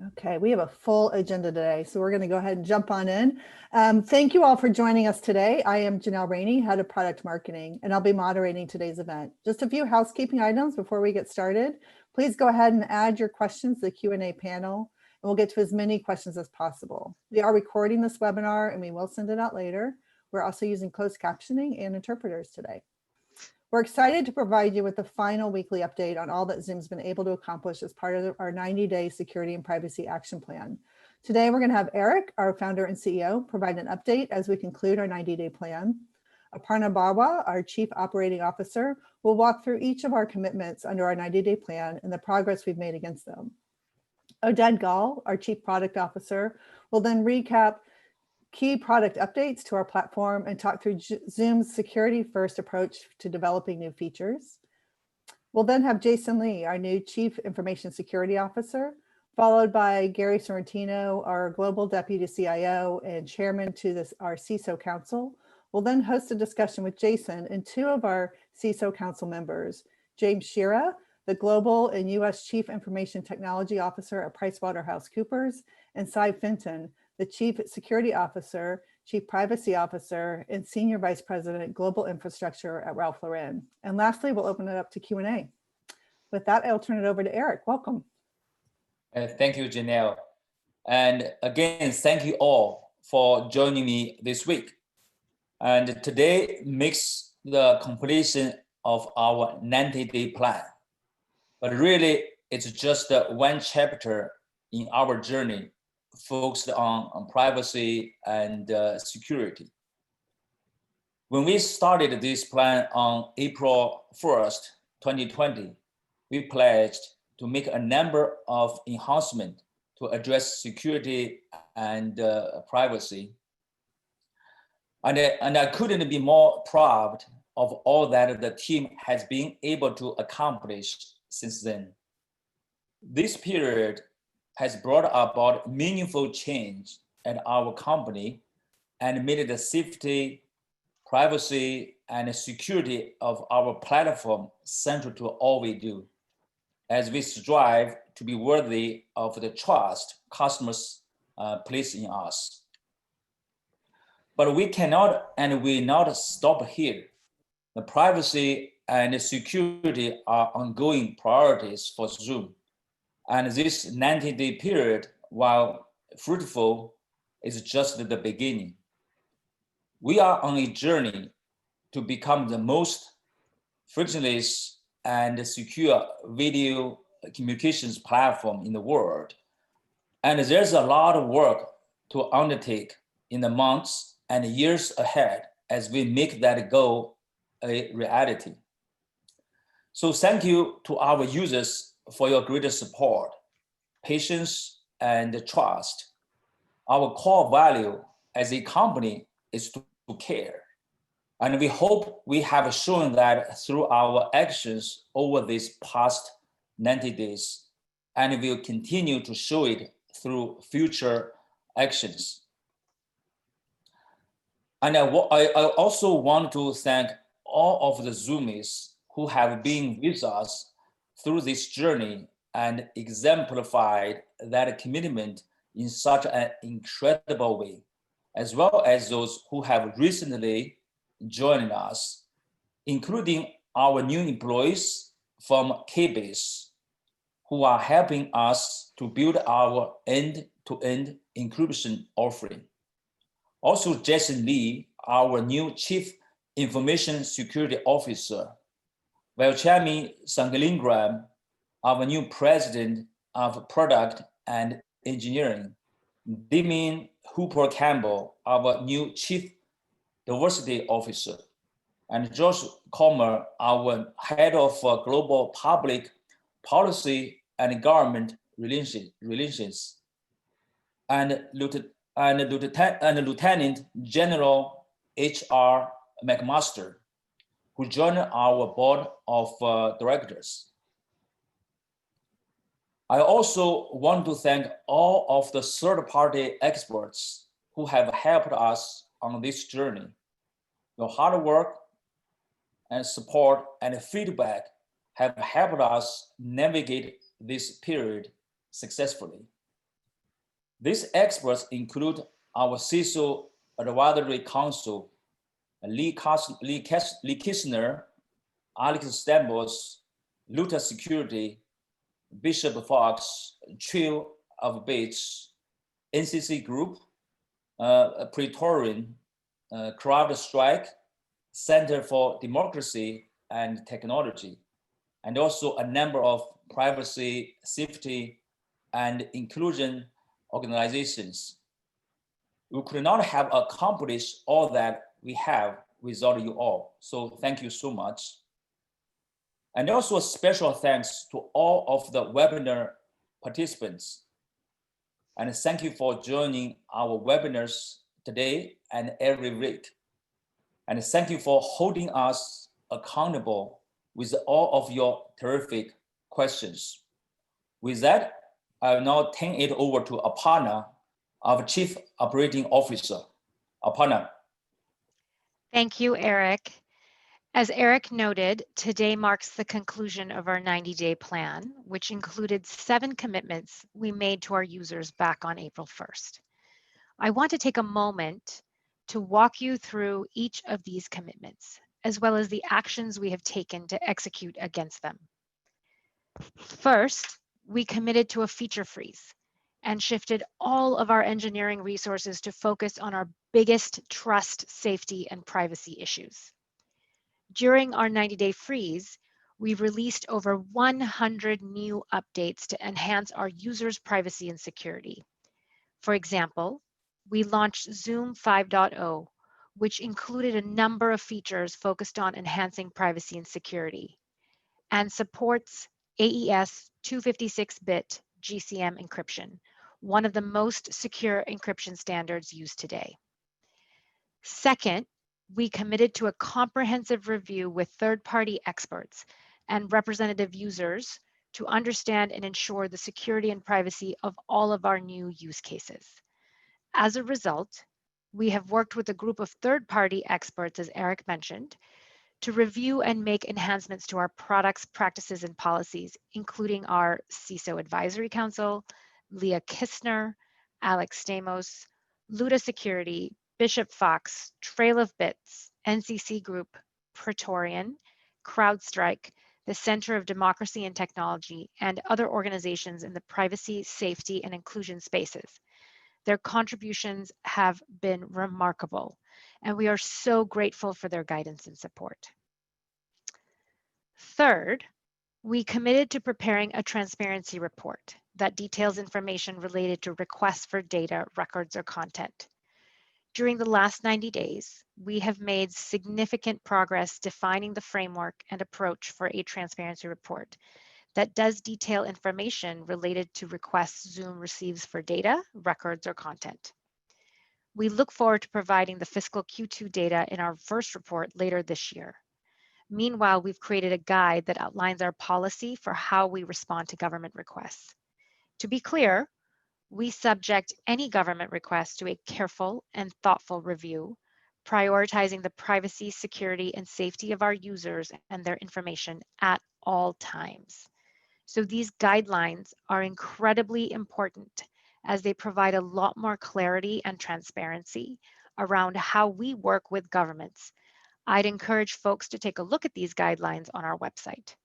Okay, we have a full agenda today, so we're going to go ahead and jump on in. Thank you all for joining us today. I am Janelle Rainey, Head of Product Marketing, and I'll be moderating today's event. Just a few housekeeping items before we get started. Please go ahead and add your questions to the Q&A panel, and we'll get to as many questions as possible. We are recording this webinar, and we will send it out later. We're also using closed captioning and interpreters today. We're excited to provide you with the final weekly update on all that Zoom's been able to accomplish as part of our 90-day security and privacy action plan. Today, we're going to have Eric, our founder and CEO, provide an update as we conclude our 90-day plan. Aparna Bawa, our Chief Operating Officer, will walk through each of our commitments under our 90-day plan and the progress we've made against them. Oded Gal, our Chief Product Officer, will then recap key product updates to our platform and talk through Zoom's security-first approach to developing new features. We'll then have Jason Lee, our new Chief Information Security Officer, followed by Gary Sorrentino, our Global Deputy CIO and Chairman to our CISO Council. We'll then host a discussion with Jason and two of our CISO Council members, James Shira, the Global and US Chief Information Technology Officer at PricewaterhouseCoopers, and Cy Fenton, the Chief Security Officer, Chief Privacy Officer, and Senior Vice President, Global Infrastructure at Ralph Lauren. And lastly, we'll open it up to Q&A. With that, I'll turn it over to Eric. Welcome. Thank you, Janelle. And again, thank you all for joining me this week. And today makes the completion of our 90-day plan. But really, it's just one chapter in our journey focused on privacy and security. When we started this plan on April 1st, 2020, we pledged to make a number of enhancements to address security and privacy. And I couldn't be more proud of all that the team has been able to accomplish since then. This period has brought about meaningful change at our company and made the safety, privacy, and security of our platform central to all we do, as we strive to be worthy of the trust customers place in us. But we cannot and will not stop here. The privacy and security are ongoing priorities for Zoom. And this 90-day period, while fruitful, is just the beginning. We are on a journey to become the most frictionless and secure video communications platform in the world. And there's a lot of work to undertake in the months and years ahead as we make that goal a reality. So thank you to our users for your greater support, patience, and trust. Our core value as a company is to care. And we hope we have shown that through our actions over these past 90 days, and we will continue to show it through future actions. And I also want to thank all of the Zoomies who have been with us through this journey and exemplified that commitment in such an incredible way, as well as those who have recently joined us, including our new employees from Keybase, who are helping us to build our end-to-end encryption offering. Also, Jason Lee, our new Chief Information Security Officer, Velchami Sangalingram, our new President of Product and Engineering, Damien Hooper Campbell, our new Chief Diversity Officer, and Josh Comer, our Head of Global Public Policy and Government Relations, and Lieutenant General H.R. McMaster, who joined our board of directors. I also want to thank all of the third-party experts who have helped us on this journey. Your hard work and support and feedback have helped us navigate this period successfully. These experts include our CISO Advisory Council, Lee Kistner, Alex Stambos, Luta Security, Bishop Fox, Trail of Bates, NCC Group, Praetorian, CrowdStrike, Center for Democracy and Technology, and also a number of privacy, safety, and inclusion organizations. We could not have accomplished all that we have without you all. So thank you so much. And also a special thanks to all of the webinar participants. And thank you for joining our webinars today and every week. And thank you for holding us accountable with all of your terrific questions. With that, I'll now turn it over to Aparna, our Chief Operating Officer. Aparna. Thank you, Eric. As Eric noted, today marks the conclusion of our 90-day plan, which included 7 commitments we made to our users back on April 1st. I want to take a moment to walk you through each of these commitments, as well as the actions we have taken to execute against them. First, we committed to a feature freeze and shifted all of our engineering resources to focus on our biggest trust, safety, and privacy issues. During our 90-day freeze, we released over 100 new updates to enhance our users' privacy and security. For example, we launched Zoom 5.0, which included a number of features focused on enhancing privacy and security, and supports AES 256-bit GCM encryption, one of the most secure encryption standards used today. Second, we committed to a comprehensive review with third-party experts and representative users to understand and ensure the security and privacy of all of our new use cases. As a result, we have worked with a group of third-party experts, as Eric mentioned, to review and make enhancements to our products, practices, and policies, including our CISO Advisory Council, Leah Kistner, Alex Stamos, Luda Security, Bishop Fox, Trail of Bits, NCC Group, Praetorian, CrowdStrike, the Center of Democracy and Technology, and other organizations in the privacy, safety, and inclusion spaces. Their contributions have been remarkable, and we are so grateful for their guidance and support. Third, we committed to preparing a transparency report that details information related to requests for data, records, or content. During the last 90 days, we have made significant progress defining the framework and approach for a transparency report that does detail information related to requests Zoom receives for data, records, or content. We look forward to providing the fiscal Q2 data in our first report later this year. Meanwhile, we've created a guide that outlines our policy for how we respond to government requests. To be clear, we subject any government request to a careful and thoughtful review, prioritizing the privacy, security, and safety of our users and their information at all times. So these guidelines are incredibly important as they provide a lot more clarity and transparency around how we work with governments. I'd encourage folks to take a look at these guidelines on our website.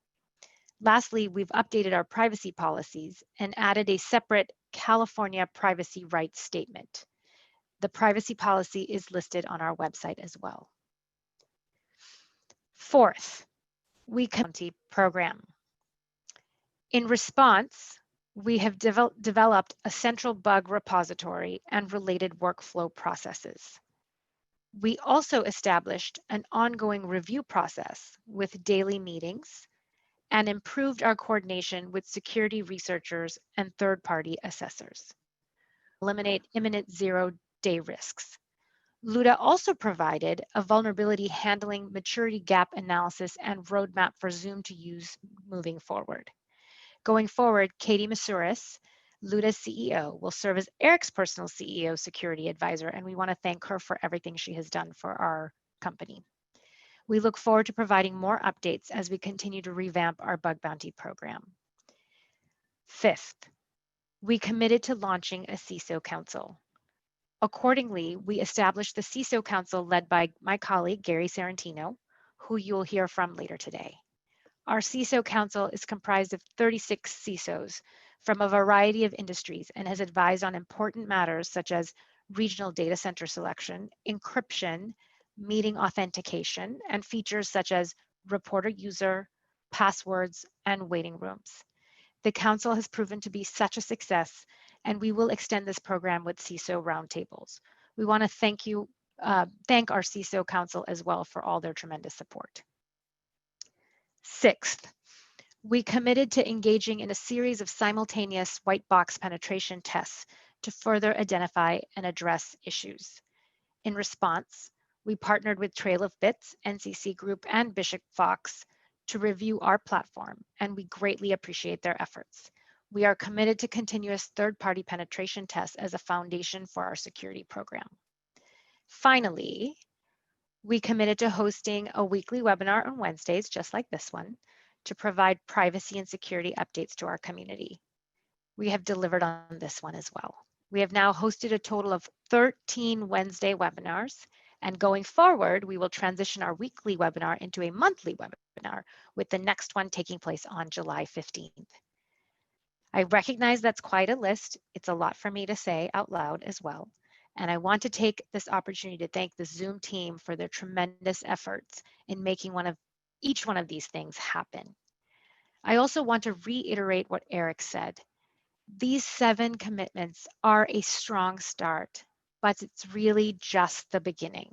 Lastly, we've updated our privacy policies and added a separate California privacy rights statement. The privacy policy is listed on our website as well. Fourth, we county program. In response, we have developed a central bug repository and related workflow processes. We also established an ongoing review process with daily meetings and improved our coordination with security researchers and third-party assessors. Eliminate imminent zero-day risks. Luda also provided a vulnerability handling maturity gap analysis and roadmap for Zoom to use moving forward. Going forward, Katie Masuris, Luda's CEO, will serve as Eric's personal CEO security advisor, and we want to thank her for everything she has done for our company. We look forward to providing more updates as we continue to revamp our bug bounty program. Fifth, We committed to launching a CISO Council. Accordingly, we established the CISO Council led by my colleague, Gary Sarantino, who you'll hear from later today. Our CISO Council is comprised of 36 CISOs from a variety of industries and has advised on important matters such as regional data center selection, encryption, meeting authentication, and features such as reporter user, passwords, and waiting rooms. The Council has proven to be such a success, and we will extend this program with CISO roundtables. We want to thank our CISO Council as well for all their tremendous support. Sixth, we committed to engaging in a series of simultaneous white box penetration tests to further identify and address issues. In response, we partnered with Trail of Bits, NCC Group, and Bishop Fox to review our platform, and we greatly appreciate their efforts. We are committed to continuous third-party penetration tests as a foundation for our security program. Finally, we committed to hosting a weekly webinar on Wednesdays, just like this one, to provide privacy and security updates to our community. We have delivered on this one as well. We have now hosted a total of 13 Wednesday webinars, and going forward, we will transition our weekly webinar into a monthly webinar, with the next one taking place on July 15th. I recognize that's quite a list. It's a lot for me to say out loud as well. And I want to take this opportunity to thank the Zoom team for their tremendous efforts in making each one of these things happen. I also want to reiterate what Eric said. These 7 commitments are a strong start, but it's really just the beginning.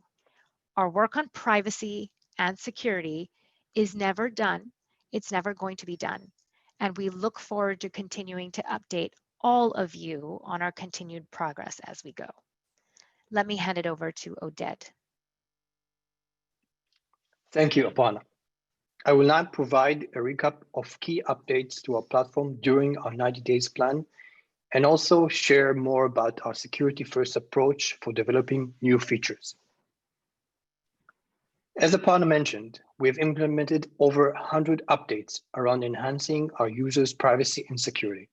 Our work on privacy and security is never done. It's never going to be done. And we look forward to continuing to update all of you on our continued progress as we go. Let me hand it over to Oded. Thank you, Aparna. I will now provide a recap of key updates to our platform during our 90 days plan, and also share more about our security-first approach for developing new features. As Aparna mentioned, we've implemented over 100 updates around enhancing our users' privacy and security.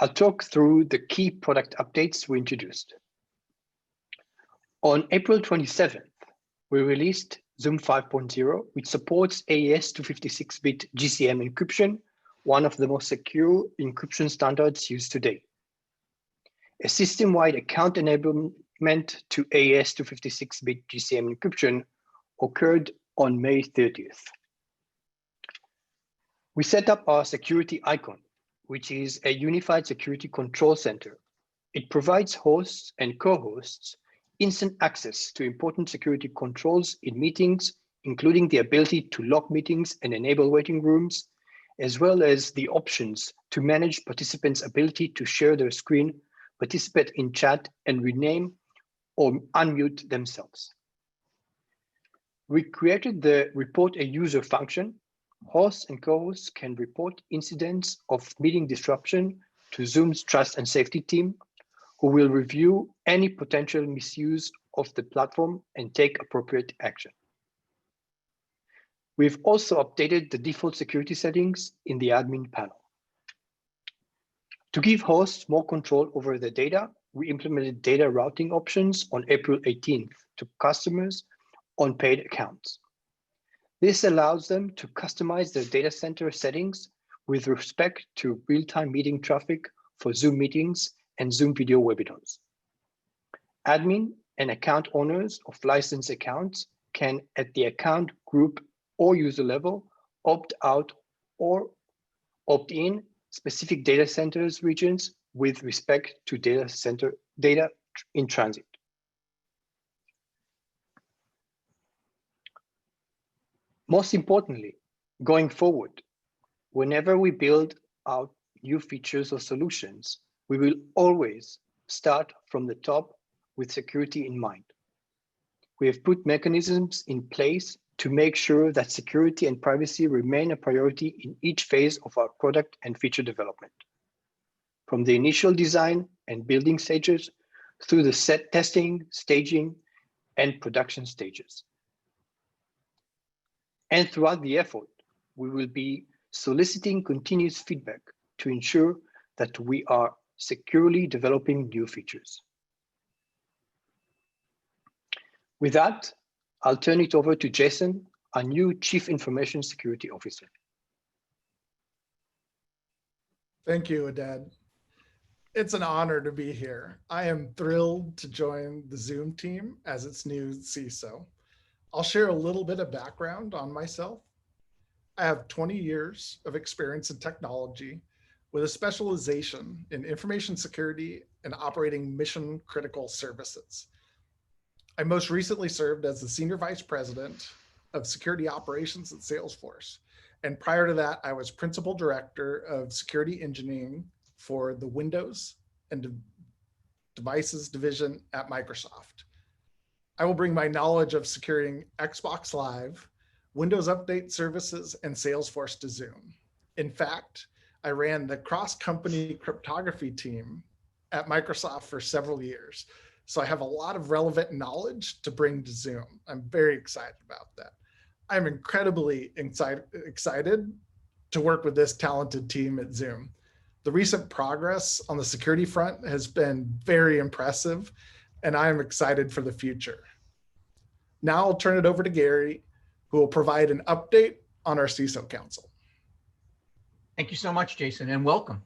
I'll talk through the key product updates we introduced. On April 27th, we released Zoom 5.0, which supports AES 256-bit GCM encryption, one of the most secure encryption standards used today. A system-wide account enablement to AES 256-bit GCM encryption occurred on May 30th. We set up our security icon, which is a unified security control center. It provides hosts and co-hosts instant access to important security controls in meetings, including the ability to lock meetings and enable waiting rooms, as well as the options to manage participants' ability to share their screen, participate in chat, and rename or unmute themselves. We created the Report a User function. Hosts and co-hosts can report incidents of meeting disruption to Zoom's Trust and Safety team, who will review any potential misuse of the platform and take appropriate action. We've also updated the default security settings in the admin panel. To give hosts more control over their data, we implemented data routing options on April 18th to customers on paid accounts. This allows them to customize their data center settings with respect to real-time meeting traffic for Zoom meetings and Zoom video webinars. Admin and account owners of licensed accounts can, at the account group or user level, opt out or opt in specific data centers regions with respect to data in transit. Most importantly, going forward, whenever we build out new features or solutions, we will always start from the top with security in mind. We have put mechanisms in place to make sure that security and privacy remain a priority in each phase of our product and feature development, from the initial design and building stages through the set testing, staging, and production stages. And throughout the effort, we will be soliciting continuous feedback to ensure that we are securely developing new features. With that, I'll turn it over to Jason, our new Chief Information Security Officer. Thank you, Adad. It's an honor to be here. I am thrilled to join the Zoom team as its new CISO. I'll share a little bit of background on myself. I have 20 years of experience in technology with a specialization in information security and operating mission critical services. I most recently served as the Senior Vice President of Security Operations at Salesforce. And prior to that, I was Principal Director of Security Engineering for the Windows and Devices Division at Microsoft. I will bring my knowledge of securing Xbox Live, Windows Update Services, and Salesforce to Zoom. In fact, I ran the cross-company cryptography team at Microsoft for several years. So I have a lot of relevant knowledge to bring to Zoom. I'm very excited about that. I'm incredibly excited to work with this talented team at Zoom. The recent progress on the security front has been very impressive, and I am excited for the future. Now I'll turn it over to Gary, who will provide an update on our CISO Council. Thank you so much, Jason, and welcome.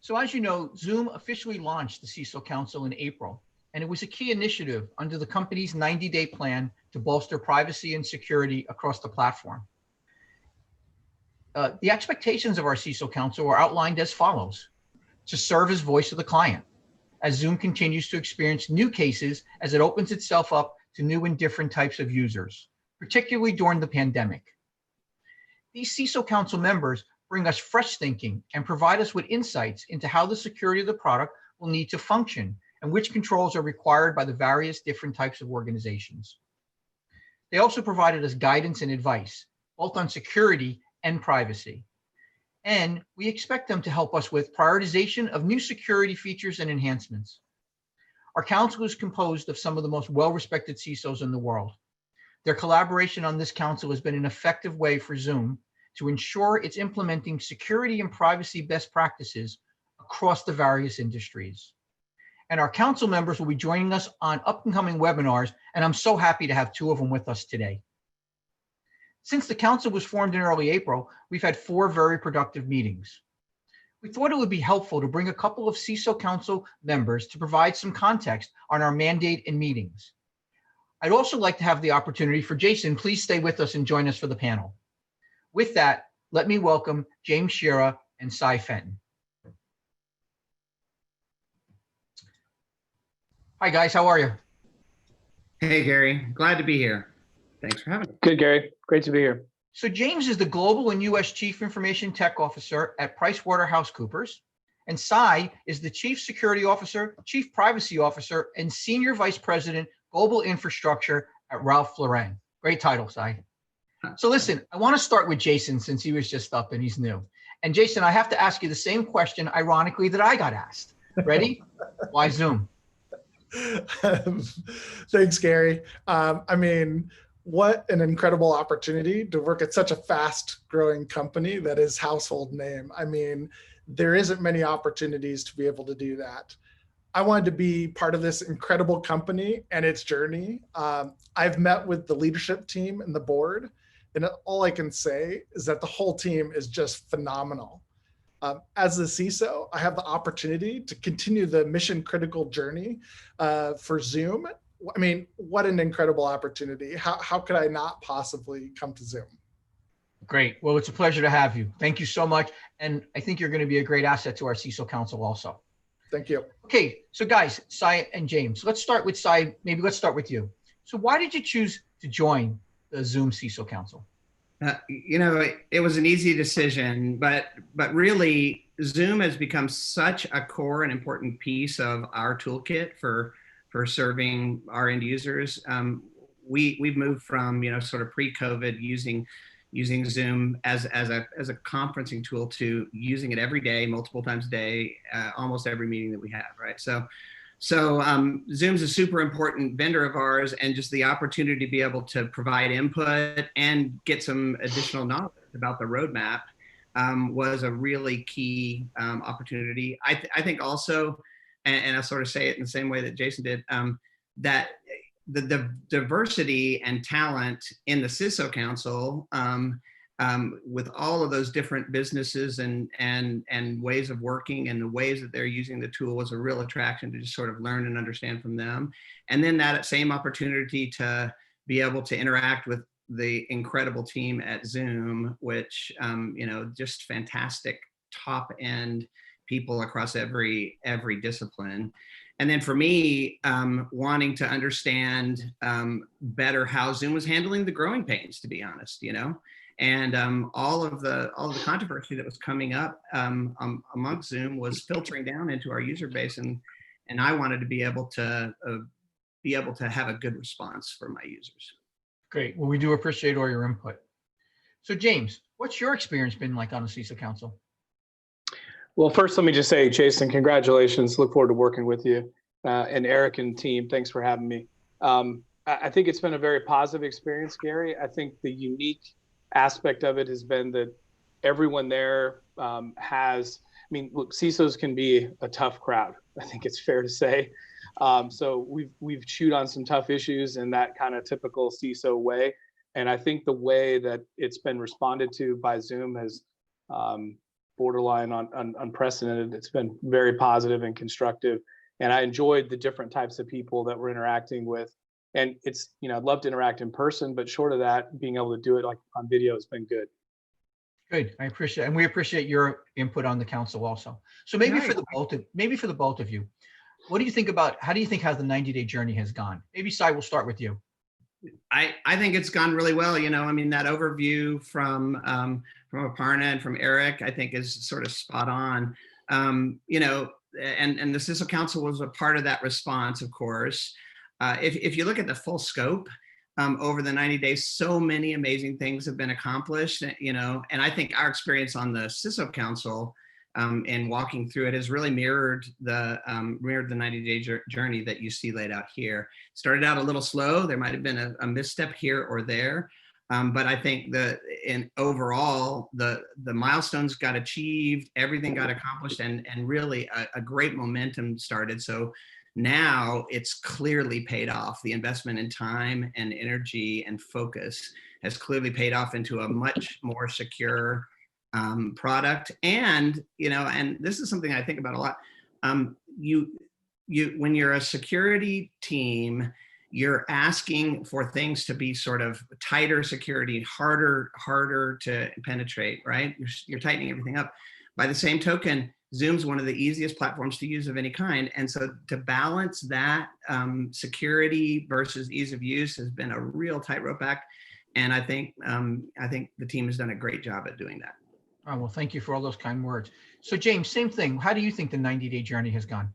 So as you know, Zoom officially launched the CISO Council in April, and it was a key initiative under the company's 90-day plan to bolster privacy and security across the platform. The expectations of our CISO Council are outlined as follows: to serve as voice of the client, as Zoom continues to experience new cases as it opens itself up to new and different types of users, particularly during the pandemic. These CISO Council members bring us fresh thinking and provide us with insights into how the security of the product will need to function and which controls are required by the various different types of organizations. They also provided us guidance and advice, both on security and privacy. And we expect them to help us with prioritization of new security features and enhancements. Our council is composed of some of the most well-respected CISOs in the world. Their collaboration on this council has been an effective way for Zoom to ensure it's implementing security and privacy best practices across the various industries. And our council members will be joining us on upcoming webinars, and I'm so happy to have two of them with us today. Since the council was formed in early April, we've had 4 very productive meetings. We thought it would be helpful to bring a couple of CISO Council members to provide some context on our mandate and meetings. I'd also like to have the opportunity for Jason, please stay with us and join us for the panel. With that, let me welcome James Shira and Cy Fenton. Hi guys, how are you? Hey Gary, glad to be here. Thanks for having me. Good, Gary. Great to be here. So James is the Global and US Chief Information Tech Officer at PricewaterhouseCoopers, and Cy is the Chief Security Officer, Chief Privacy Officer, and Senior Vice President, Global Infrastructure at Ralph Lauren. Great title, Cy. So listen, I want to start with Jason since he was just up and he's new. And Jason, I have to ask you the same question, ironically, that I got asked. Ready? Why Zoom? Thanks, Gary. I mean, what an incredible opportunity to work at such a fast growing company that is household name. I mean, there isn't many opportunities to be able to do that. I wanted to be part of this incredible company and its journey. I've met with the leadership team and the board, and all I can say is that the whole team is just phenomenal. As the CISO, I have the opportunity to continue the mission critical journey for Zoom. I mean, what an incredible opportunity. How could I not possibly come to Zoom? Great. Well, it's a pleasure to have you. Thank you so much. And I think you're going to be a great asset to our CISO Council also. Thank you. Okay, so guys, Cy and James, let's start with Cy. Maybe let's start with you. So why did you choose to join the Zoom CISO Council? You know, it was an easy decision, but really Zoom has become such a core and important piece of our toolkit for serving our end users. We've moved from, you know, sort of pre-COVID using Zoom as a conferencing tool to using it every day, multiple times a day, almost every meeting that we have, right? So Zoom's a super important vendor of ours, and just the opportunity to be able to provide input and get some additional knowledge about the roadmap was a really key opportunity. I think also, and I'll sort of say it in the same way that Jason did, that the diversity and talent in the CISO Council, with all of those different businesses and ways of working and the ways that they're using the tool, was a real attraction to just sort of learn and understand from them. And then that same opportunity to be able to interact with the incredible team at Zoom, which, you know, just fantastic top end people across every discipline. And then for me, wanting to understand better how Zoom was handling the growing pains, to be honest, you know, and all of the controversy that was coming up among Zoom was filtering down into our user base, and I wanted to be able to have a good response for my users. Great. Well, we do appreciate all your input. So James, what's your experience been like on the CISO Council? Well, first, let me just say, Jason, congratulations. Look forward to working with you. And Eric and team, thanks for having me. I think it's been a very positive experience, Gary. I think the unique aspect of it has been that everyone there has, I mean, look, CISOs can be a tough crowd. I think it's fair to say. So we've chewed on some tough issues in that kind of typical CISO way. And I think the way that it's been responded to by Zoom has borderline on unprecedented. It's been very positive and constructive. And I enjoyed the different types of people that we're interacting with. And it's, you know, I'd love to interact in person, but short of that, being able to do it like on video has been good. Good. I appreciate it. And we appreciate your input on the council also. So maybe for the both of you, what do you think about, how do you think how the 90-day journey has gone? Maybe Sai, we'll start with you. I think it's gone really well. You know, I mean, that overview from Aparna and from Eric, I think is sort of spot on. You know, and the CISO Council was a part of that response, of course. If you look at the full scope over the 90 days, so many amazing things have been accomplished, you know, and I think our experience on the CISO Council and walking through it has really mirrored the 90-day journey that you see laid out here. Started out a little slow. There might have been a misstep here or there. But I think overall, the milestones got achieved, everything got accomplished, and really a great momentum started. So now it's clearly paid off. The investment in time and energy and focus has clearly paid off into a much more secure product. And, you know, and this is something I think about a lot. When you're a security team, you're asking for things to be sort of tighter security, harder to penetrate, right? You're tightening everything up. By the same token, Zoom's one of the easiest platforms to use of any kind. And so to balance that security versus ease of use has been a real tightrope act. And I think the team has done a great job at doing that. Oh, well, thank you for all those kind words. So James, same thing. How do you think the 90-day journey has gone?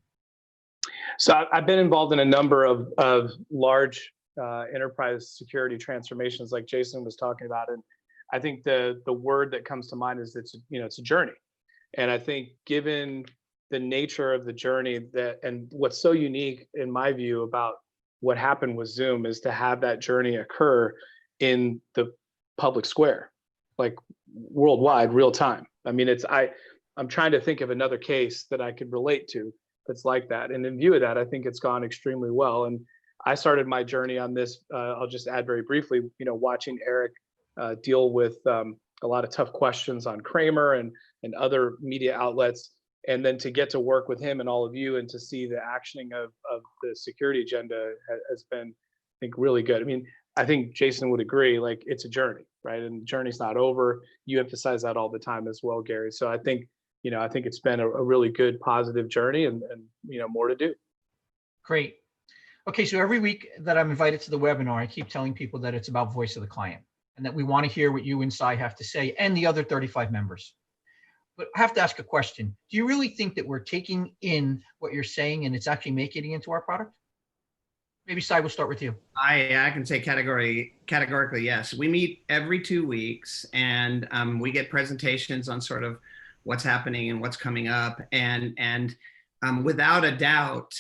So I've been involved in a number of large enterprise security transformations like Jason was talking about. And I think the word that comes to mind is it's a journey. And I think given the nature of the journey and what's so unique in my view about what happened with Zoom is to have that journey occur in the public square, like worldwide, real time. I mean, I'm trying to think of another case that I could relate to that's like that. And in view of that, I think it's gone extremely well. And I started my journey on this, I'll just add very briefly, watching Eric deal with a lot of tough questions on Kramer and other media outlets. And then to get to work with him and all of you and to see the actioning of the security agenda has been, I think, really good. I mean, I think Jason would agree, like it's a journey, right? And the journey's not over. You emphasize that all the time as well, Gary. So I think it's been a really good, positive journey and more to do. Great. Okay, so every week that I'm invited to the webinar, I keep telling people that it's about voice of the client and that we want to hear what you and Sai have to say and the other 35 members. But I have to ask a question. Do you really think that we're taking in what you're saying and it's actually making it into our product? Maybe Sai, we'll start with you. I can say categorically yes. We meet every 2 weeks and we get presentations on sort of what's happening and what's coming up. And without a doubt,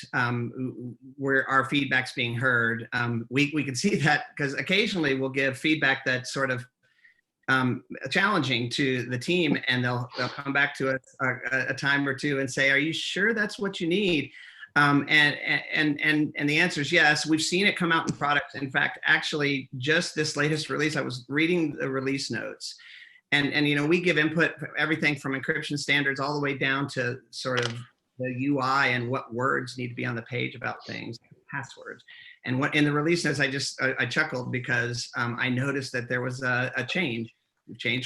where our feedback's being heard, we can see that because occasionally we'll give feedback that sort of challenging to the team, and they'll come back to us a time or two and say, "Are you sure that's what you need?" And the answer is yes. We've seen it come out in products. In fact, actually, just this latest release, I was reading the release notes, and you know, we give input everything from encryption standards all the way down to sort of the UI and what words need to be on the page about things, passwords. And what in the release notes, I chuckled because I noticed that there was a change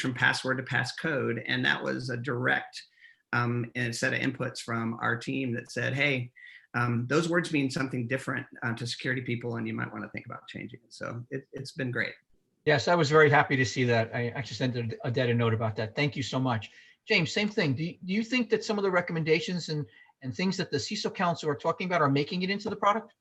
from password to passcode, and that was a direct set of inputs from our team that said, "Hey, those words mean something different to security people, and you might want to think about changing it." So it's been great. Yes, I was very happy to see that. I actually sent a data note about that. Thank you so much. James, same thing. Do you think that some of the recommendations and things that the CISO Council are talking about are making it into the product?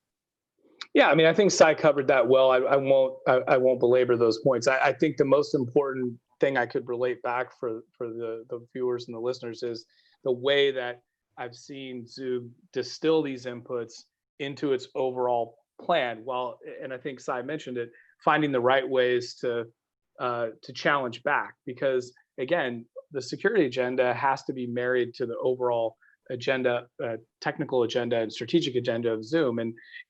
Yeah, I mean, I think Cy covered that well. I won't belabor those points. I think the most important thing I could relate back for the viewers and the listeners is the way that I've seen Zoom distill these inputs into its overall plan. Well, and I think Cy mentioned it, finding the right ways to challenge back, because again, the security agenda has to be married to the overall agenda, technical agenda and strategic agenda of Zoom,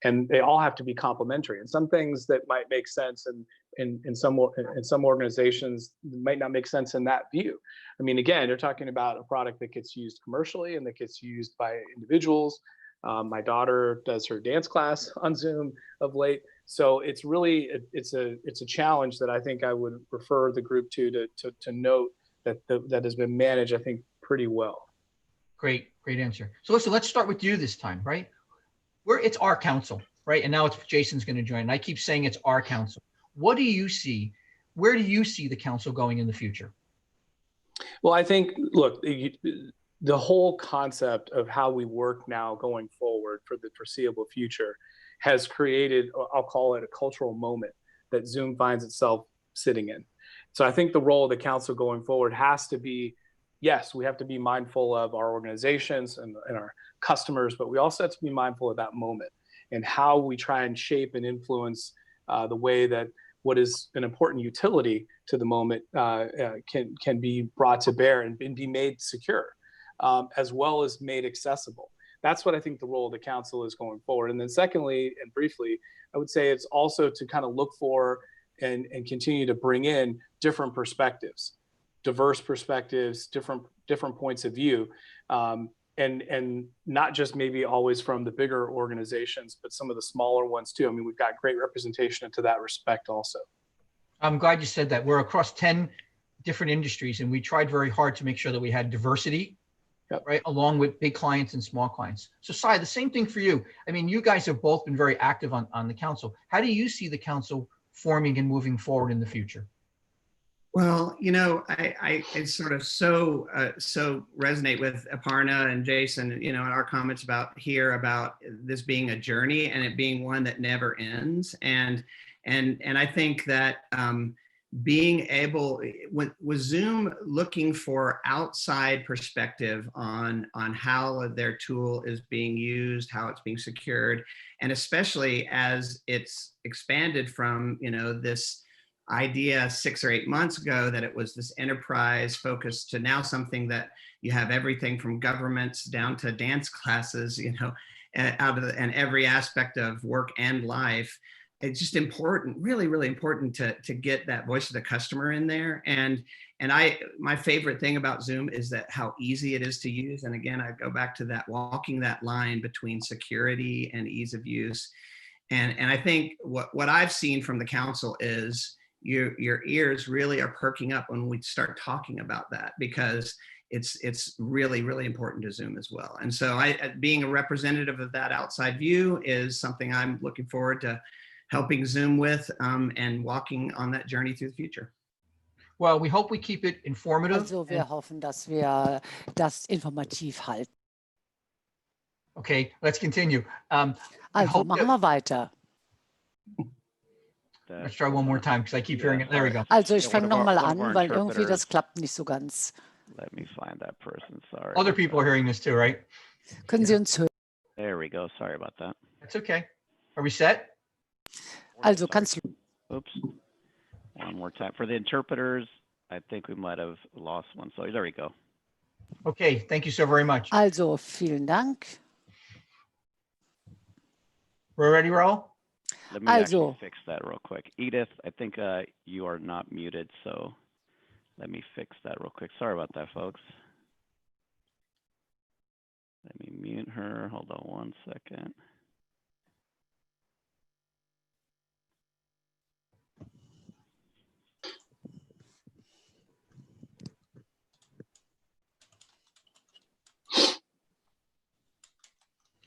and they all have to be complementary. And some things that might make sense in some organizations might not make sense in that view. I mean, again, you're talking about a product that gets used commercially and that gets used by individuals. My daughter does her dance class on Zoom of late, so it's really it's a challenge that I think I would refer the group to note that has been managed, I think, pretty well. Great answer. So listen, let's start with you this time, right? It's our council, right? And now it's Jason's going to join. And I keep saying it's our council. What do you see? Where do you see the council going in the future? Well, I think, look, the whole concept of how we work now going forward for the foreseeable future has created, I'll call it a cultural moment that Zoom finds itself sitting in. So I think the role of the council going forward has to be, yes, we have to be mindful of our organizations and our customers, but we also have to be mindful of that moment and how we try and shape and influence the way that what is an important utility to the moment can be brought to bear and be made secure, as well as made accessible. That's what I think the role of the council is going forward. And then secondly, and briefly, I would say it's also to kind of look for and continue to bring in different perspectives, diverse perspectives, different points of view, and not just maybe always from the bigger organizations, but some of the smaller ones too. I mean, we've got great representation into that respect also. I'm glad you said that. We're across 10 different industries, and we tried very hard to make sure that we had diversity, yep, right, along with big clients and small clients. So Cy, the same thing for you. I mean, you guys have both been very active on the council. How do you see the council forming and moving forward in the future? Well, you know, I sort of so resonate with Aparna and Jason, you know, and our comments about this being a journey and it being one that never ends. And I think that being able, with Zoom looking for outside perspective on how their tool is being used, how it's being secured, and especially as it's expanded from, you know, this idea 6 or 8 months ago that it was this enterprise focus to now something that you have everything from governments down to dance classes, you know, and every aspect of work and life. It's just important, really, really important to get that voice of the customer in there. And my favorite thing about Zoom is that how easy it is to use. And again, I go back to that walking that line between security and ease of use. And I think what I've seen from the council is your ears really are perking up when we start talking about that, because it's really, really important to Zoom as well. And so being a representative of that outside view is something I'm looking forward to helping Zoom with and walking on that journey through the future. Well, we hope we keep it informative. Also, wir hoffen, dass wir das informativ halten. Okay, let's continue. Also, machen wir weiter. Let's try one more time because I keep hearing it. There we go. Also, ich fange nochmal an, weil irgendwie das klappt nicht so ganz. Let me find that person. Sorry. Other people are hearing this too, right? Können Sie uns hören? There we go. Sorry about that. That's okay. Are we set? Also, kannst du. Oops. One more time for the interpreters. I think we might have lost one. So there we go. Okay, thank you so very much. Also, vielen Dank. We're ready, Raul? Let me actually Also, fix that real quick. Edith, I think you are not muted, so let me fix that real quick. Sorry about that, folks. Let me mute her. Hold on one second.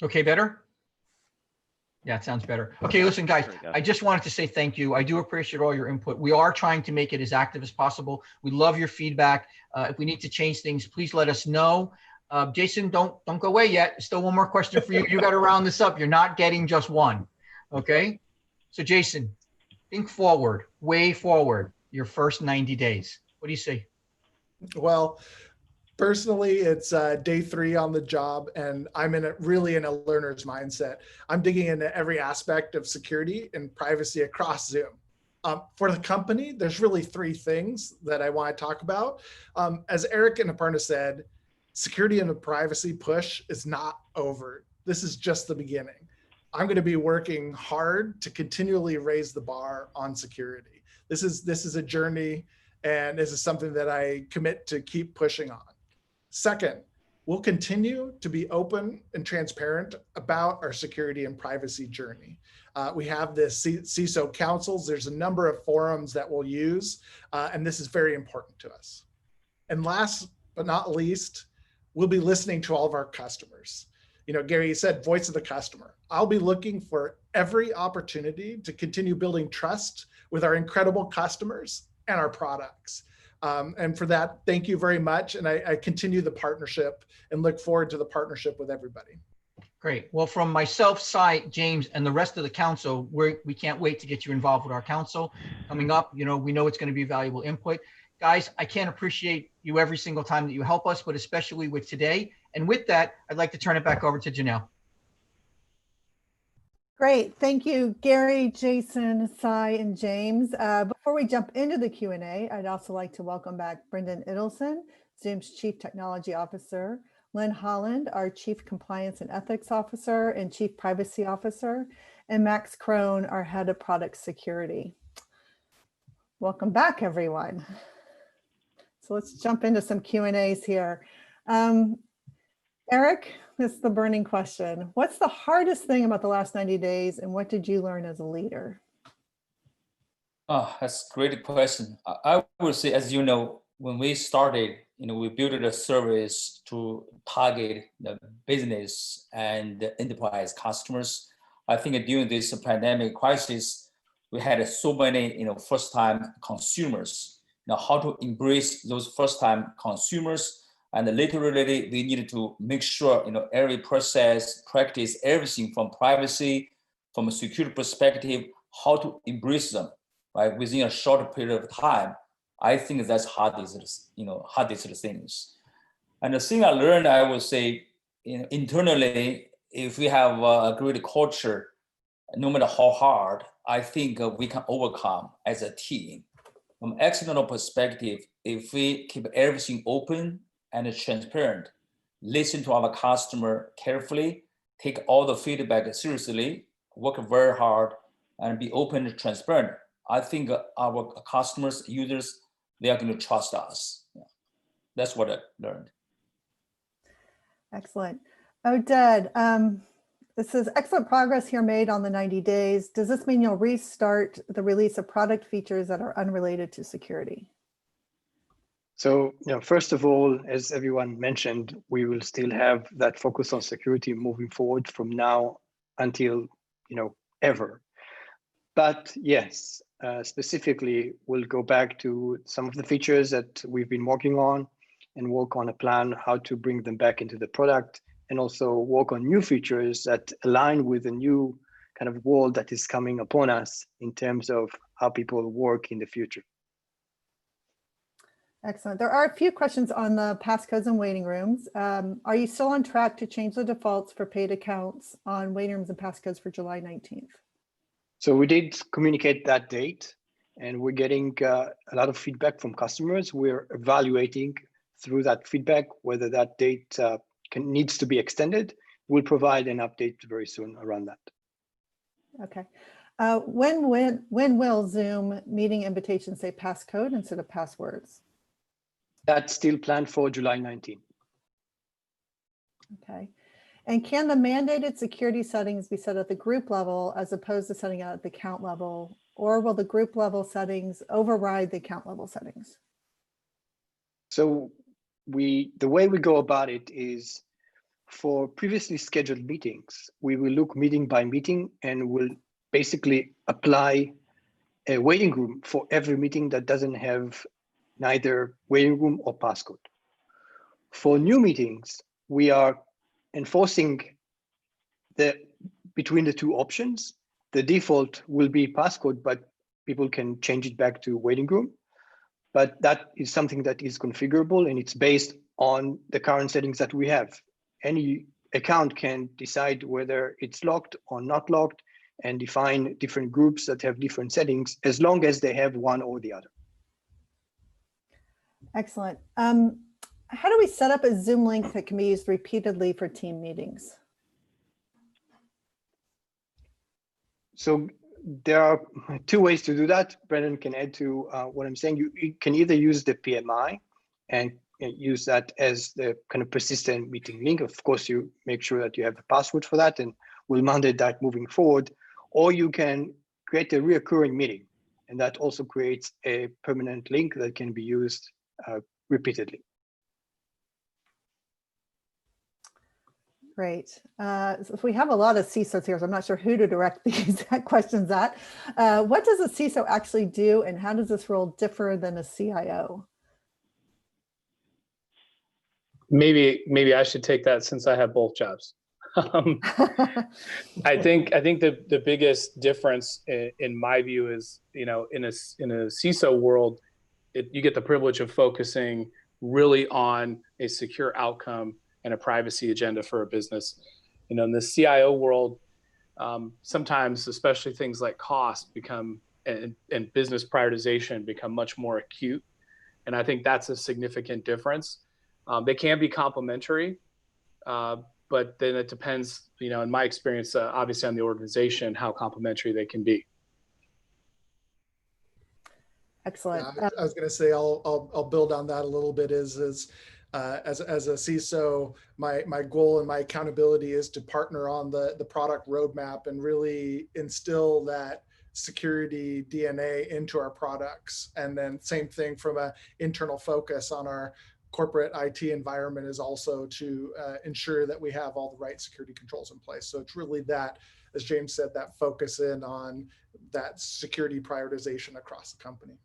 Okay, better? Yeah, it sounds better. Okay, listen, guys, There we go. I just wanted to say thank you. I do appreciate all your input. We are trying to make it as active as possible. We love your feedback. If we need to change things, please let us know. Jason, don't go away yet. Still one more question for you. You got to round this up. You're not getting just one. Okay? So Jason, think forward, way forward, your first 90 days. What do you see? Well, personally, it's day 3 on the job, and I'm really in a learner's mindset. I'm digging into every aspect of security and privacy across Zoom. For the company, there's really 3 things that I want to talk about. As Eric and Aparna said, security and the privacy push is not over. This is just the beginning. I'm going to be working hard to continually raise the bar on security. This is a journey, and this is something that I commit to keep pushing on. Second, we'll continue to be open and transparent about our security and privacy journey. We have the CISO councils. There's a number of forums that we'll use, and this is very important to us. And last but not least, we'll be listening to all of our customers. You know, Gary, you said voice of the customer. I'll be looking for every opportunity to continue building trust with our incredible customers and our products. And for that, thank you very much. And I continue the partnership and look forward to the partnership with everybody. Great. Well, from myself, Cy, James, and the rest of the council, we can't wait to get you involved with our council coming up. You know, we know it's going to be valuable input. Guys, I can't appreciate you every single time that you help us, but especially with today. And with that, I'd like to turn it back over to Janelle. Great. Thank you, Gary, Jason, Cy, and James. Before we jump into the Q&A, I'd also like to welcome back Brendan Idelson, Zoom's Chief Technology Officer, Lynn Holland, our Chief Compliance and Ethics Officer and Chief Privacy Officer, and Max Crone, our Head of Product Security. Welcome back, everyone. So let's jump into some Q&As here. Eric, this is the burning question. What's the hardest thing about the last 90 days, and what did you learn as a leader? Oh, that's a great question. I would say, as you know, when we started, we built a service to target the business and the enterprise customers. I think during this pandemic crisis, we had so many, first-time consumers. How to embrace those first-time consumers, and literally we needed to make sure, every process, practice, everything from privacy, from a security perspective, how to embrace them, right, within a short period of time. I think that's hardest things. And the thing I learned, I would say, internally, if we have a great culture, no matter how hard, I think we can overcome as a team. From external perspective, if we keep everything open and transparent, listen to our customer carefully, take all the feedback seriously, work very hard, and be open and transparent, I think our customers, users, they are going to trust us. Yeah. That's what I learned. Excellent. Oded, this is excellent progress here made on the 90 days. Does this mean you'll restart the release of product features that are unrelated to security? So, first of all, as everyone mentioned, we will still have that focus on security moving forward from now until, ever. But yes, specifically, we'll go back to some of the features that we've been working on and work on a plan how to bring them back into the product, and also work on new features that align with the new kind of world that is coming upon us in terms of how people work in the future. Excellent. There are a few questions on the passcodes and waiting rooms. Are you still on track to change the defaults for paid accounts on waiting rooms and passcodes for July 19th? So we did communicate that date, and we're getting a lot of feedback from customers. We're evaluating through that feedback whether that date needs to be extended. We'll provide an update very soon around that. Okay. When will Zoom meeting invitations say passcode instead of passwords? That's still planned for July 19. Okay. And can the mandated security settings be set at the group level as opposed to setting it at the account level? Or will the group level settings override the account level settings? So the way we go about it is for previously scheduled meetings, we will look meeting by meeting and will basically apply a waiting room for every meeting that doesn't have neither waiting room or passcode. For new meetings, we are enforcing between the two options. The default will be passcode, but people can change it back to waiting room. But that is something that is configurable, and it's based on the current settings that we have. Any account can decide whether it's locked or not locked and define different groups that have different settings as long as they have one or the other. Excellent. How do we set up a Zoom link that can be used repeatedly for team meetings? So there are two ways to do that. Brendan can add to what I'm saying. You can either use the PMI and use that as the kind of persistent meeting link. Of course, you make sure that you have the password for that, and we'll mandate that moving forward. Or you can create a reoccurring meeting, and that also creates a permanent link that can be used repeatedly. Great. So we have a lot of CISOs here, so I'm not sure who to direct these questions at. What does a CISO actually do, and how does this role differ than a CIO? Maybe I should take that since I have both jobs. I think the biggest difference in my view is, in a CISO world, you get the privilege of focusing really on a secure outcome and a privacy agenda for a business. In the CIO world, sometimes, especially things like cost become and business prioritization become much more acute, and I think that's a significant difference. They can be complementary, but then it depends, in my experience, obviously on the organization, how complementary they can be. Excellent. Yeah, I was going to say I'll build on that a little bit. As a CISO, my goal and my accountability is to partner on the product roadmap and really instill that security DNA into our products. And then same thing from an internal focus on our corporate IT environment is also to ensure that we have all the right security controls in place. So it's really that, as James said, that focus in on that security prioritization across the company.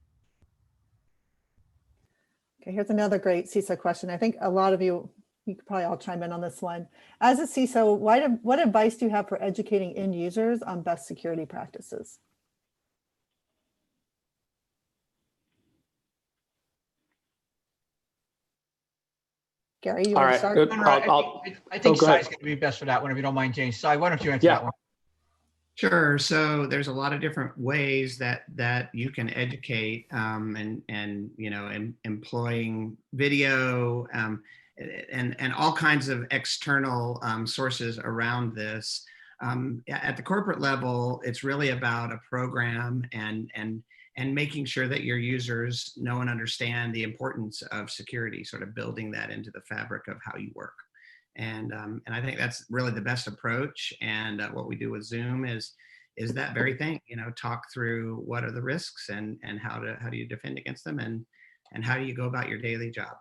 Okay, here's another great CISO question. I think a lot of you could probably all chime in on this one. As a CISO, what advice do you have for educating end users on best security practices? Gary, you want to start? I think Sai's going to be best for that one, if you don't mind, James. Sai, why don't you answer that one? Sure. So there's a lot of different ways that you can educate, and employing video and all kinds of external sources around this. At the corporate level, it's really about a program and making sure that your users know and understand the importance of security, sort of building that into the fabric of how you work. And I think that's really the best approach. And what we do with Zoom is that very thing, talk through what are the risks and how do you defend against them and how do you go about your daily job.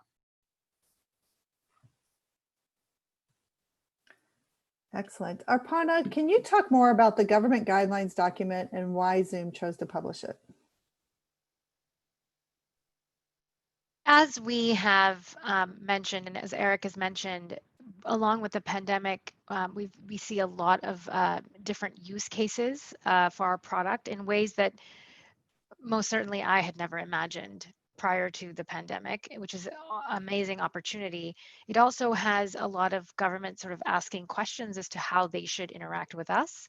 Excellent. Arpana, can you talk more about the government guidelines document and why Zoom chose to publish it? As we have mentioned, and as Eric has mentioned, along with the pandemic, we see a lot of different use cases for our product in ways that most certainly I had never imagined prior to the pandemic, which is an amazing opportunity. It also has a lot of government sort of asking questions as to how they should interact with us.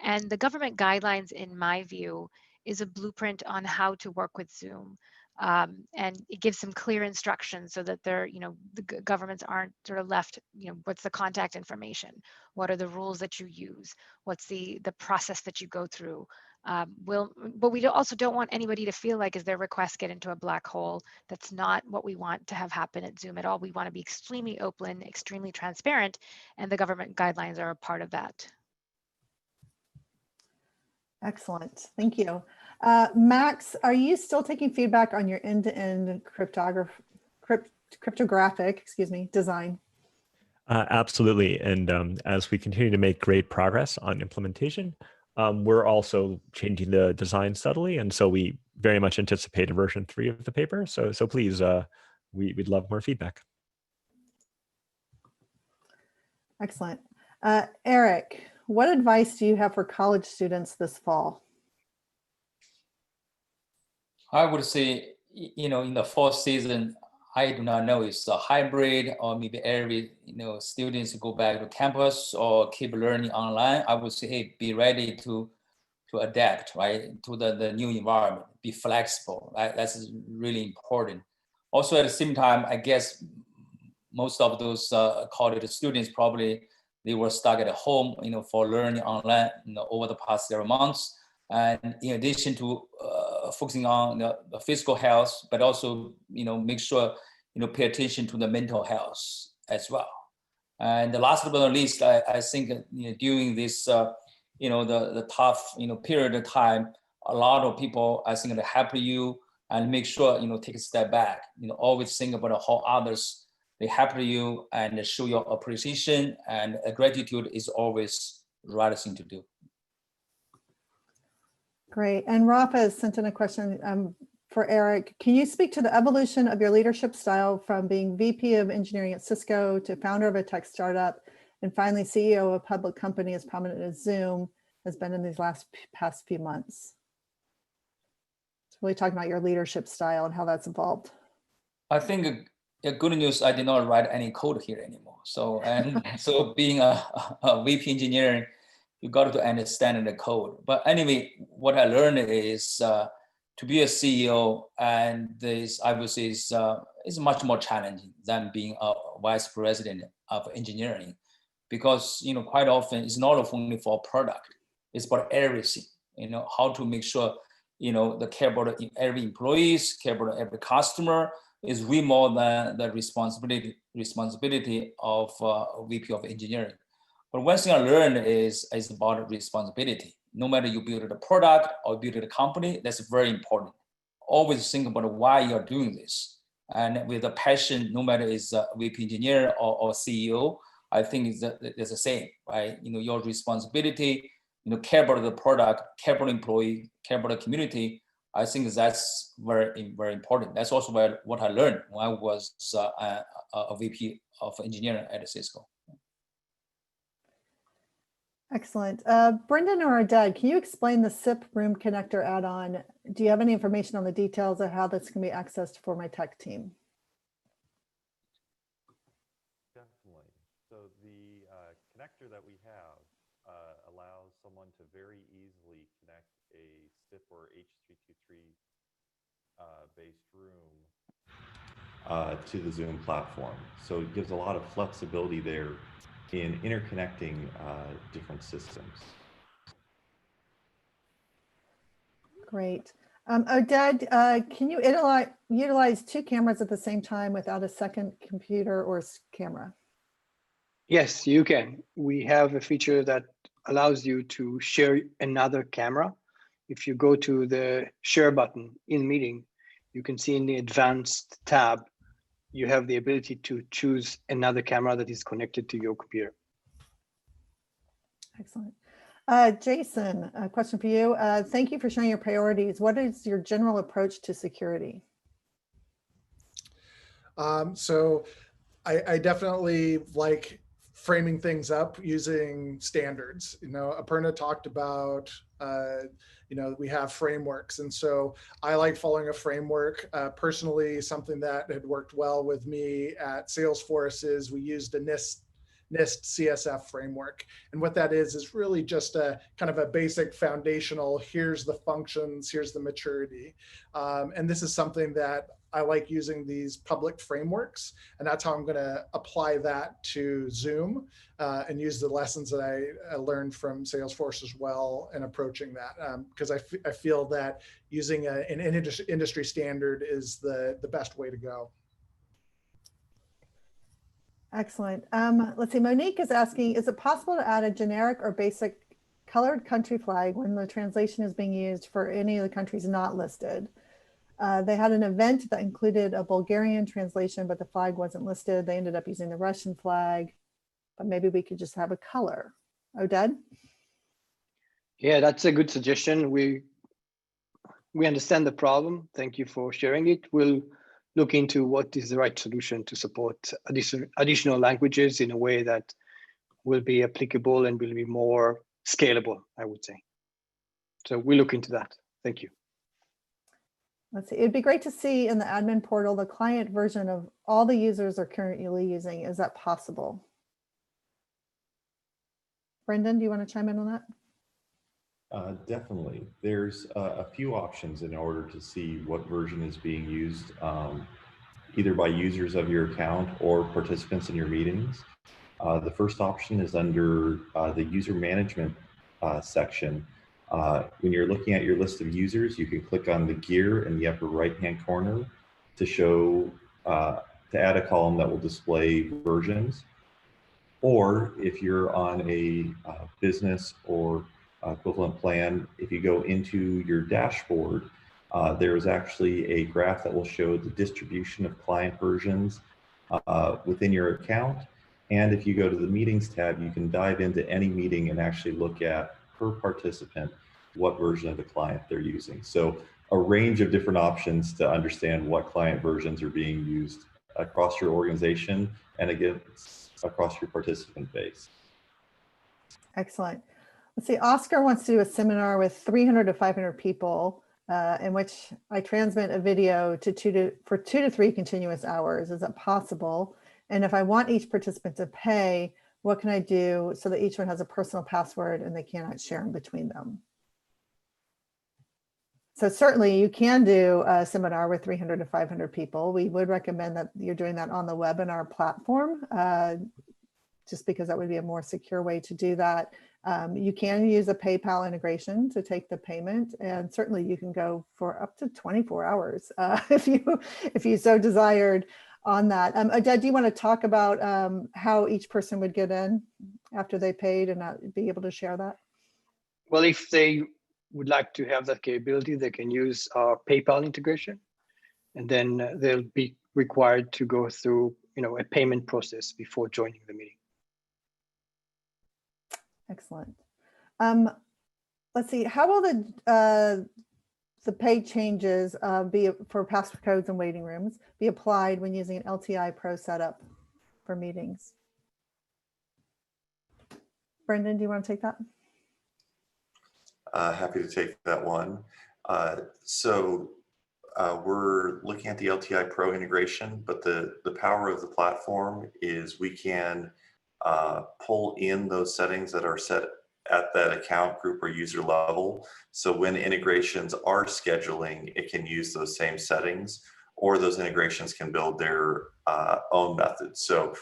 And the government guidelines, in my view, is a blueprint on how to work with Zoom. And it gives some clear instructions so that they're, the governments aren't sort of left, what's the contact information? What are the rules that you use? What's the process that you go through? But we also don't want anybody to feel like as their requests get into a black hole. That's not what we want to have happen at Zoom at all. We want to be extremely open, extremely transparent, and the government guidelines are a part of that. Excellent, thank you. Max, are you still taking feedback on your end-to-end cryptographic, design? Absolutely, and as we continue to make great progress on implementation, we're also changing the design subtly, and so we very much anticipate a version 3 of the paper. So please, we'd love more feedback. Excellent. Eric, what advice do you have for college students this fall? I would say, in the fall season, I do not know if it's a hybrid or maybe every, students go back to campus or keep learning online. I would say, hey, be ready to adapt, right, to the new environment, be flexible, right? That's really important. Also, at the same time, I guess most of those college students probably, they were stuck at home, for learning online, over the past several months. And in addition to focusing on the physical health, but also, make sure, pay attention to the mental health as well. And the last but not least, I think, during this, the tough, period of time, a lot of people, I think, help you and make sure, take a step back, always think about how others, they help you and show your appreciation, and gratitude is always the right thing to do. Great. And Rafa has sent in a question for Eric. Can you speak to the evolution of your leadership style from being VP of engineering at Cisco to founder of a tech startup and finally CEO of a public company as prominent as Zoom has been in these past few months? So really talking about your leadership style and how that's evolved. I think the good news, I did not write any code here anymore. So, and so being a VP engineering, you got to understand the code. But anyway, what I learned is to be a CEO, and this I would say is much more challenging than being a vice president of engineering, because quite often it's not only for a product, it's for everything. How to make sure the care about every employees, care about every customer is way more than the responsibility of VP of engineering. But one thing I learned is about responsibility. No matter you build a product or build a company, that's very important. Always think about why you're doing this. And with a passion, no matter is a VP engineer or CEO, I think it's the same, right? Your responsibility, care about the product, care about the employee, care about the community. I think that's very, very important. That's also what I learned when I was a VP of engineering at Cisco. Excellent. Brendan or Adad, can you explain the SIP room connector add-on? Do you have any information on the details of how this can be accessed for my tech team? Definitely. So the connector that we have allows someone to very easily connect a SIP or H323 based room to the Zoom platform. So it gives a lot of flexibility there in interconnecting different systems. Great. Oded, can you utilize 2 cameras at the same time without a second computer or camera? Yes, you can. We have a feature that allows you to share another camera. If you go to the share button in meeting, you can see in the advanced tab, you have the ability to choose another camera that is connected to your computer. Excellent. Jason, a question for you. Thank you for sharing your priorities. What is your general approach to security? So I definitely like framing things up using standards. Aparna talked about, we have frameworks. And so I like following a framework. Personally, something that had worked well with me at Salesforce is we used a NIST NIST CSF framework. And what that is really just a kind of a basic foundational, here's the functions, here's the maturity. And this is something that I like using these public frameworks, and that's how I'm going to apply that to Zoom and use the lessons that I learned from Salesforce as well in approaching that, because I feel that using an industry standard is the best way to go. Excellent. Let's see, Monique is asking, is it possible to add a generic or basic colored country flag when the translation is being used for any of the countries not listed? They had an event that included a Bulgarian translation, but the flag wasn't listed. They ended up using the Russian flag, but maybe we could just have a color. Oded? Yeah, that's a good suggestion. We understand the problem. Thank you for sharing it. We'll look into what is the right solution to support additional languages in a way that will be applicable and will be more scalable, I would say. So we'll look into that. Thank you. Let's see, it'd be great to see in the admin portal the client version of all the users are currently using. Is that possible? Brendan, do you want to chime in on that? Definitely. There's a few options in order to see what version is being used, either by users of your account or participants in your meetings. The first option is under the user management section. When you're looking at your list of users, you can click on the gear in the upper right-hand corner to show, to add a column that will display versions. Or if you're on a business or equivalent plan, if you go into your dashboard, there is actually a graph that will show the distribution of client versions within your account. And if you go to the meetings tab, you can dive into any meeting and actually look at per participant what version of the client they're using. So a range of different options to understand what client versions are being used across your organization and again, across your participant base. Excellent. Let's see, Oscar wants to do a seminar with 300 to 500 people in which I transmit a video for 2 to 3 continuous hours. Is that possible? And if I want each participant to pay, what can I do so that each one has a personal password and they cannot share in between them? So certainly you can do a seminar with 300 to 500 people. We would recommend that you're doing that on the webinar platform, just because that would be a more secure way to do that. You can use a PayPal integration to take the payment, and certainly you can go for up to 24 hours if you so desired on that. Oded, do you want to talk about how each person would get in after they paid and not be able to share that? Well, if they would like to have that capability, they can use our PayPal integration, and then they'll be required to go through, a payment process before joining the meeting. Excellent. Let's see. How will the pay changes be for passcodes and waiting rooms be applied when using an LTI Pro setup for meetings? Brendan, do you want to take that? Happy to take that one. We're looking at the LTI Pro integration, but the power of the platform is we can pull in those settings that are set at that account group or user level. So when integrations are scheduling, it can use those same settings, or those integrations can build their own methods. So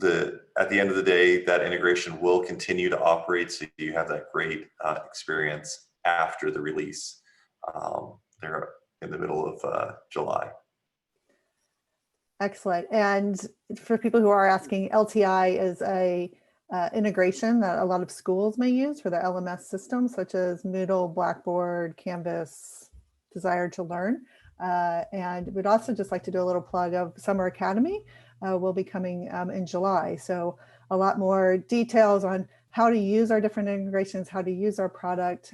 at the end of the day, that integration will continue to operate, so you have that great experience after the release. They're in the middle of July. Excellent. And for people who are asking, LTI is a integration that a lot of schools may use for their LMS systems, such as Moodle, Blackboard, Canvas, Desire to Learn. And we'd also just like to do a little plug of Summer Academy. Will be coming in July. So a lot more details on how to use our different integrations, how to use our product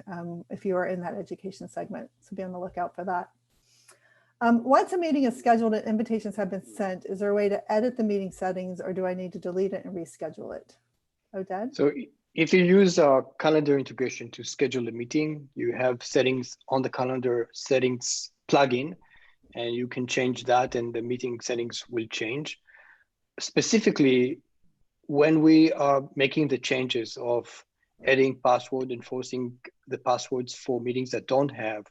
if you are in that education segment. So be on the lookout for that. Once a meeting is scheduled and invitations have been sent, is there a way to edit the meeting settings, or do I need to delete it and reschedule it? Oded? So if you use our calendar integration to schedule a meeting, you have settings on the calendar settings plugin, and you can change that and the meeting settings will change. Specifically, when we are making the changes of adding password, enforcing the passwords for meetings that don't have,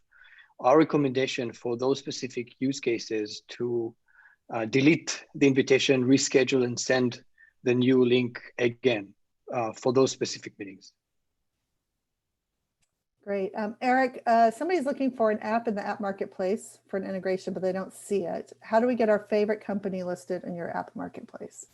our recommendation for those specific use cases to delete the invitation, reschedule, and send the new link again for those specific meetings. Great. Eric, somebody's looking for an app in the app marketplace for an integration, but they don't see it. How do we get our favorite company listed in your app marketplace?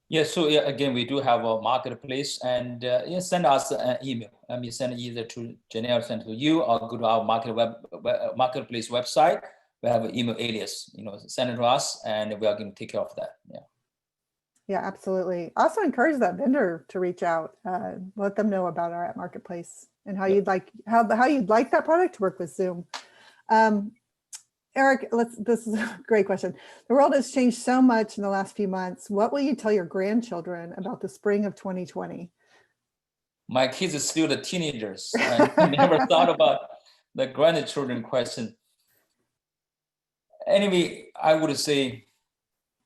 Yeah, so yeah, again, we do have a marketplace, and send us an email. Send it either to Janelle, send to you, or go to our marketplace website. We have an email alias, send it to us, and we are going to take care of that. Yeah. Yeah, absolutely. Also encourage that vendor to reach out, let them know about our app marketplace and how you'd like how you'd like that product to work with Zoom. Eric, this is a great question. The world has changed so much in the last few months. What will you tell your grandchildren about the spring of 2020? My kids are still the teenagers. I never thought about the grandchildren question. Anyway, I would say,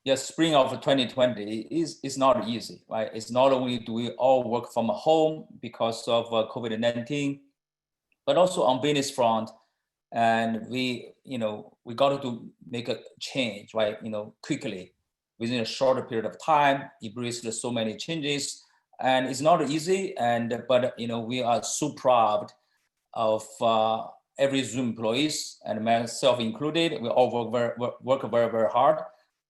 yes, spring of 2020 is not easy, right? It's not only do we all work from home because of COVID-19, but also on business front. And we got to make a change, right? Quickly within a shorter period of time, embrace so many changes, and it's not easy. But we are so proud of every Zoom employees, and myself included. We all work very, very hard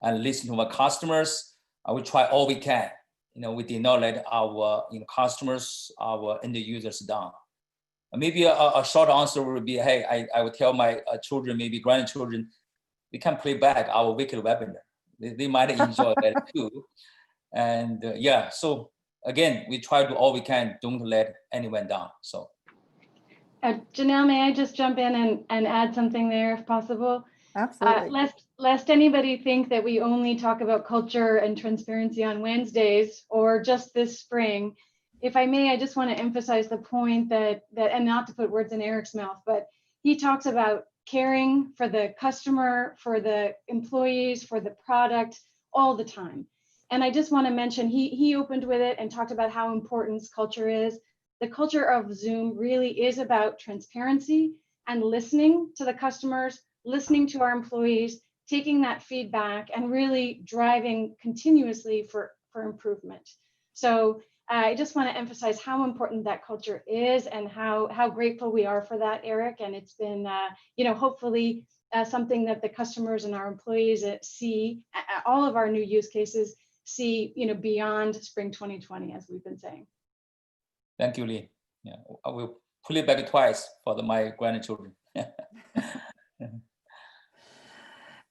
and listen to our customers. We try all we can. We did not let our customers, our end users down. Maybe a short answer would be, hey, I would tell my children, maybe grandchildren, we can play back our weekly webinar. They might enjoy that too. And so again, we try to do all we can, don't let anyone down. So. Janelle, may I just jump in and add something there if possible? Absolutely. Lest anybody think that we only talk about culture and transparency on Wednesdays or just this spring. If I may, I just want to emphasize the point that, and not to put words in Eric's mouth, but he talks about caring for the customer, for the employees, for the product all the time. And I just want to mention, he opened with it and talked about how important culture is. The culture of Zoom really is about transparency and listening to the customers, listening to our employees, taking that feedback and really driving continuously for improvement. So I just want to emphasize how important that culture is and how grateful we are for that, Eric. And it's been, hopefully something that the customers and our employees see, all of our new use cases see, beyond spring 2020, as we've been saying. Thank you, Lee. Yeah, I will pull it back twice for my grandchildren.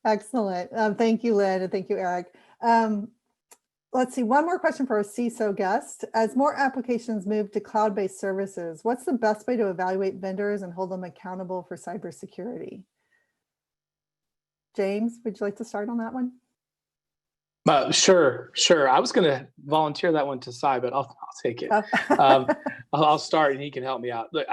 Excellent. Thank you, Lynn, and thank you, Eric. Let's see, one more question for our CISO guest. As more applications move to cloud-based services, what's the best way to evaluate vendors and hold them accountable for cybersecurity? James, would you like to start on that one? Sure. I was going to volunteer that one to Sai, but I'll take it. I'll start and he can help me out. Look,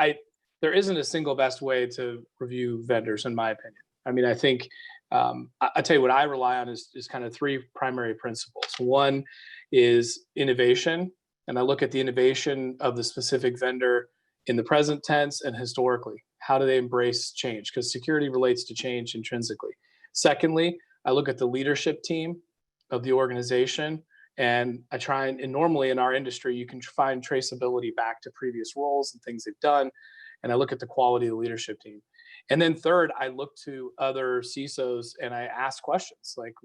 there isn't a single best way to review vendors, in my opinion. I think I tell you what I rely on is kind of three primary principles. One is innovation, and I look at the innovation of the specific vendor in the present tense and historically. How do they embrace change? Because security relates to change intrinsically. Secondly, I look at the leadership team of the organization, and I try and normally in our industry, you can find traceability back to previous roles and things they've done. And I look at the quality of the leadership team. And then third, I look to other CISOs and I ask questions like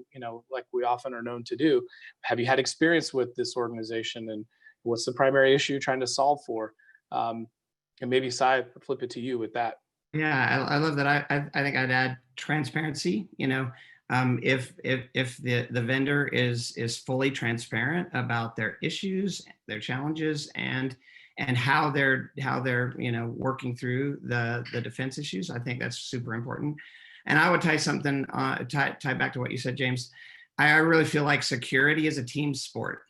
we often are known to do. Have you had experience with this organization, and what's the primary issue you're trying to solve for? And maybe Sai, flip it to you with that. Yeah, I love that. I think I'd add transparency. If the vendor is fully transparent about their issues, their challenges, and how they're working through the defense issues, I think that's super important. And I would tie back to what you said, James. I really feel like security is a team sport,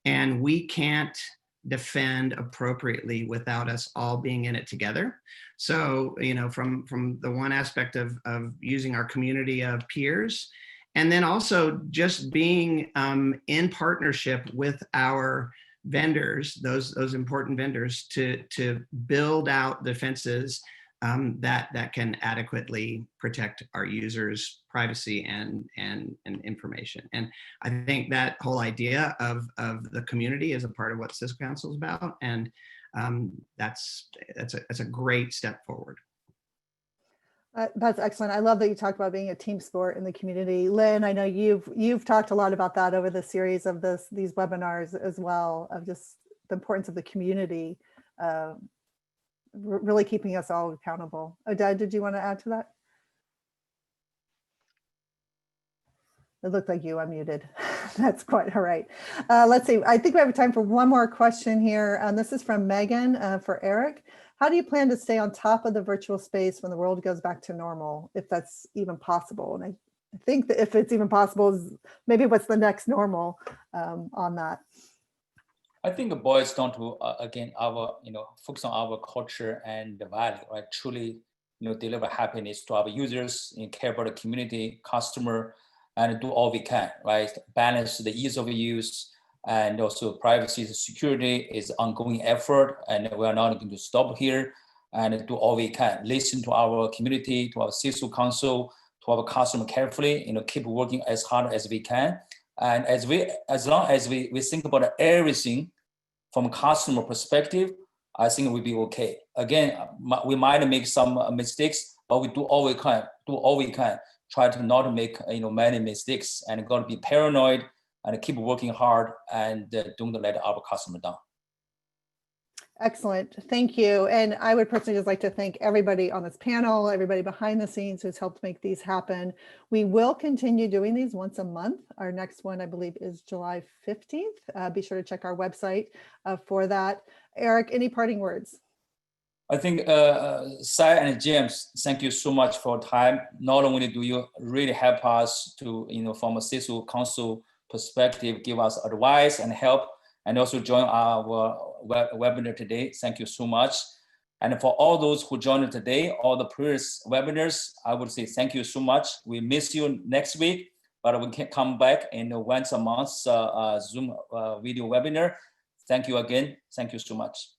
and we can't defend appropriately without us all being in it together. So, from the one aspect of using our community of peers And then also just being in partnership with our vendors, those important vendors, to build out defenses that can adequately protect our users' privacy and information. And I think that whole idea of the community is a part of what CISO Council is about, and that's a great step forward. That's excellent. I love that you talked about being a team sport in the community. Lynn, I know you've talked a lot about that over the series of these webinars as well, of just the importance of the community, really keeping us all accountable. Oded, did you want to add to that? It looked like you unmuted. That's quite all right. Let's see. I think we have time for one more question here. This is from Megan for Eric. How do you plan to stay on top of the virtual space when the world goes back to normal, if that's even possible? And I think that if it's even possible, is maybe what's the next normal on that? I think it boils down to again our focus on our culture and the value, right? Truly, deliver happiness to our users and care about the community, customer, and do all we can, right? Balance the ease of use and also privacy, security is ongoing effort, and we are not going to stop here and do all we can. Listen to our community, to our CISO council, to our customer carefully, keep working as hard as we can. And as long as we think about everything from a customer perspective, I think we'll be okay. Again, we might make some mistakes, but we do all we can. Try to not make many mistakes, and got to be paranoid and keep working hard, and don't let our customer down. Excellent, thank you. And I would personally just like to thank everybody on this panel, everybody behind the scenes who's helped make these happen. We will continue doing these once a month. Our next one, I believe, is July 15th. Be sure to check our website for that. Eric, any parting words? I think Sai and James, thank you so much for time. Not only do you really help us to, from a CISO council perspective, give us advice and help, and also join our webinar today. Thank you so much. And for all those who joined today, all the previous webinars, I would say thank you so much. We miss you next week, but we can come back in once a month Zoom video webinar. Thank you again. Thank you so much.